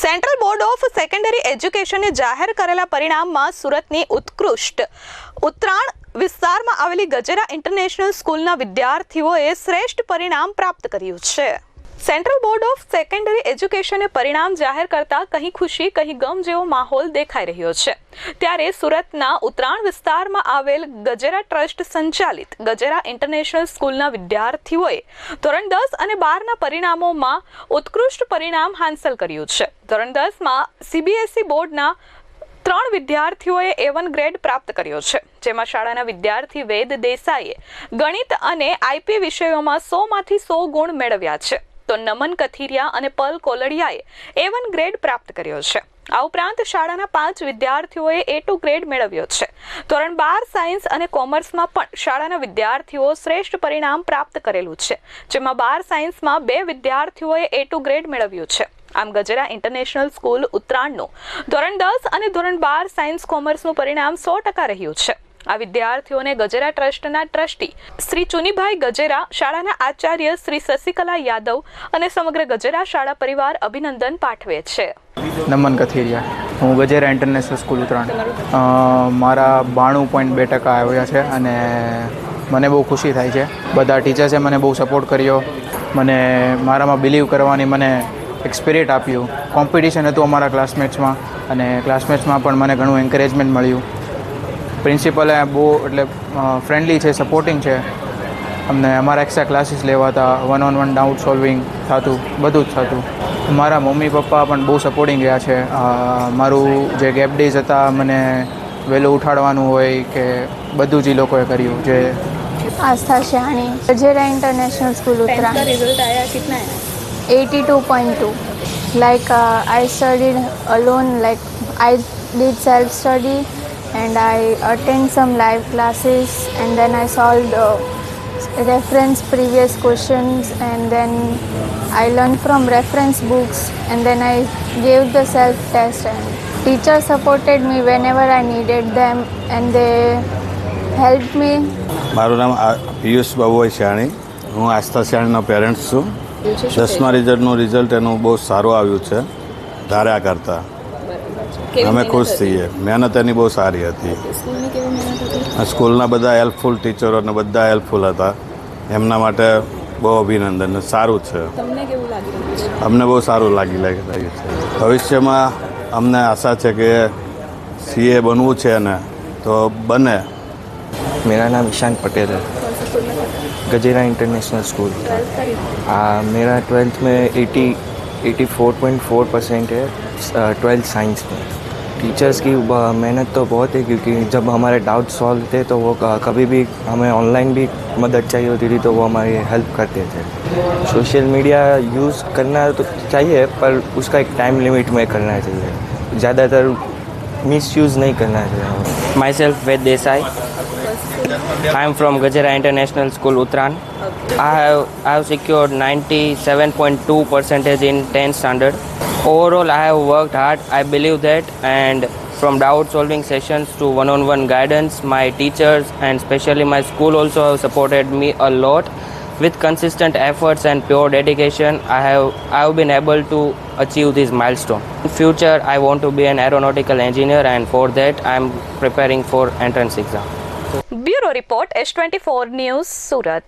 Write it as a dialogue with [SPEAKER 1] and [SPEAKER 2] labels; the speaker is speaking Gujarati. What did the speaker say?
[SPEAKER 1] સેન્ટ્રલ બોર્ડ ઓફ સેકન્ડરી એજ્યુકેશને જાહેર કરેલા પરિણામમાં સુરતની ઉત્કૃષ્ટ ઉત્તરાણ વિસ્તારમાં આવેલી ગજેરા ઇન્ટરનેશનલ સ્કૂલના વિદ્યાર્થીઓએ શ્રેષ્ઠ પરિણામ પ્રાપ્ત કર્યું છે। સેન્ટ્રલ બોર્ડ ઓફ સેકન્ડરી એજ્યુકેશને પરિણામ જાહેર કરતા કहीं ખુશી કहीं ગમ જેવો માહોલ દેખાઈ રહ્યો છે। ત્યારે સુરતના ઉત્તરાણ વિસ્તારમાં આવેલ ગજેરા ટ્રસ્ટ સંચાલિત ગજેરા ઇન્ટરનેશનલ સ્કૂલના વિદ્યાર્થીઓએ ધોરણ 10 અને 12ના પરિણામોમાં ઉત્કૃષ્ટ પરિણામ હાંસલ કર્યું છે। ધોરણ 10માં CBSE બોર્ડના 3 વિદ્યાર્થીઓએ A1 ગ્રેડ પ્રાપ્ત કર્યો છે, જેમાં શાળાના વિદ્યાર્થી વેદ દેસાઈએ ગણિત અને IP વિષયોમાં 100માંથી 100 ગુણ મેળવ્યા છે, તો નમન કથિરિયા અને પલ કોલડિયાએ A1 ગ્રેડ પ્રાપ્ત કર્યો છે। આ ઉપરાંત શાળાના 5 વિદ્યાર્થીઓએ A2 ગ્રેડ મેળવ્યો છે। ધોરણ 12 સાયન્સ અને કોમર્સમાં પણ શાળાના વિદ્યાર્થીઓ શ્રેષ્ઠ પરિણામ પ્રાપ્ત કરેલું છે, જેમાં 12 સાયન્સમાં 2 વિદ્યાર્થીઓએ A2 ગ્રેડ મેળવ્યું છે। આમ ગજેરા ઇન્ટરનેશનલ સ્કૂલ ઉત્તરાણનું ધોરણ 10 અને ધોરણ 12 સાયન્સ કોમર્સનું પરિણામ 100% રહ્યું છે। આ વિદ્યાર્થીઓને ગજેરા ટ્રસ્ટના ટ્રસ્ટી શ્રી ચુનીભાઈ ગજેરા, શાળાના આચાર્ય શ્રી શશિકલા યાદવ અને સમગ્ર ગજેરા શાળા પરિવાર અભિનંદન પાઠવે છે।
[SPEAKER 2] નમન કથિરિયા, હું ગજેરા ઇન્ટરનેશનલ સ્કૂલ ઉત્તરાણ મારા 92.2% આવ્યા છે અને મને બહુ ખુશી થાય છે। બધા ટીચર્સે મને બહુ સપોર્ટ કર્યો, મને મારામાં બિલીવ કરવાની મને એક સ્પિરિટ આપ્યું। કોમ્પિટિશન હતું અમારા ક્લાસમેટ્સમાં અને ક્લાસમેટ્સમાં પણ મને ઘણું એન્કરેજમેન્ટ મળ્યું। પ્રિન્સિપલે બહુ એટલે ફ્રેન્ડલી છે, સપોર્ટિંગ છે। અમને અમારા એક્સ્ટ્રા ક્લાસીસ લેવાતા, 1-on-1 ડાઉટ સોલ્વિંગ થતું, બધું જ થતું। મારા મમ્મી પપ્પા પણ બહુ સપોર્ટિંગ રહ્યા છે। મારું જે ગેપ ડેઝ હતા, મને વહેલું ઉઠાડવાનું હોય કે બધું જ એ લોકોએ કર્યું। જે
[SPEAKER 3] आस्था शाहनी, गजेरा इंटरनेशनल स्कूल उत्तराखंड।
[SPEAKER 1] का रिजल्ट आया कितना है?
[SPEAKER 3] 82.2. Like I studied alone, like I did self study and I attend some live classes and then I solved reference previous questions and then I learned from reference books and then I gave the self test and teachers supported me whenever I needed them and they helped me.
[SPEAKER 4] મારું નામ પિયુષ બાબુભાઈ શાણી, હું આસ્થા શાણીનો પેરેન્ટ્સ છું। 10મા રિઝલ્ટનું રિઝલ્ટ એનું બહુ સારું આવ્યું છે, ધાર્યા કરતાં અમે ખુશ છીએ। મહેનત એની બહુ સારી હતી। સ્કૂલના બધા હેલ્પફુલ ટીચરો અને બધા હેલ્પફુલ હતા, એમના માટે બહુ અભિનંદન। સારું છે, અમને બહુ સારું લાગી છે। ભવિષ્યમાં અમને આશા છે કે CA બનવું છે ને તો બને।
[SPEAKER 5] मेरा नाम ईशान पटेल है, गजेरा इंटरनेशनल स्कूल। मेरा 12th में 84.4% है, 12th साइंस में। टीचर्स की मेहनत तो बहुत है, क्योंकि जब हमारे डाउट सॉल्व थे तो वो कभी भी हमें ऑनलाइन भी मदद चाहिए होती थी तो वो हमारी हेल्प करते थे। सोशल मीडिया यूज़ करना तो चाहिए पर उसका एक टाइम लिमिट में करना चाहिए, ज़्यादातर मिसयूज़ नहीं करना चाहिए।
[SPEAKER 6] Myself Ved Desai, I am from Gajera International School, Uttarakhand. I have secured 97.2% in 10th standard. Overall, I have worked hard. I believe that, and from doubt solving sessions to one-on-one guidance, my teachers and especially my school also have supported me a lot. With consistent efforts and pure dedication, I have been able to achieve this milestone. In future, I want to be an aeronautical engineer, and for that, I am preparing for entrance exam.
[SPEAKER 1] Bureau report S24 news, Surat.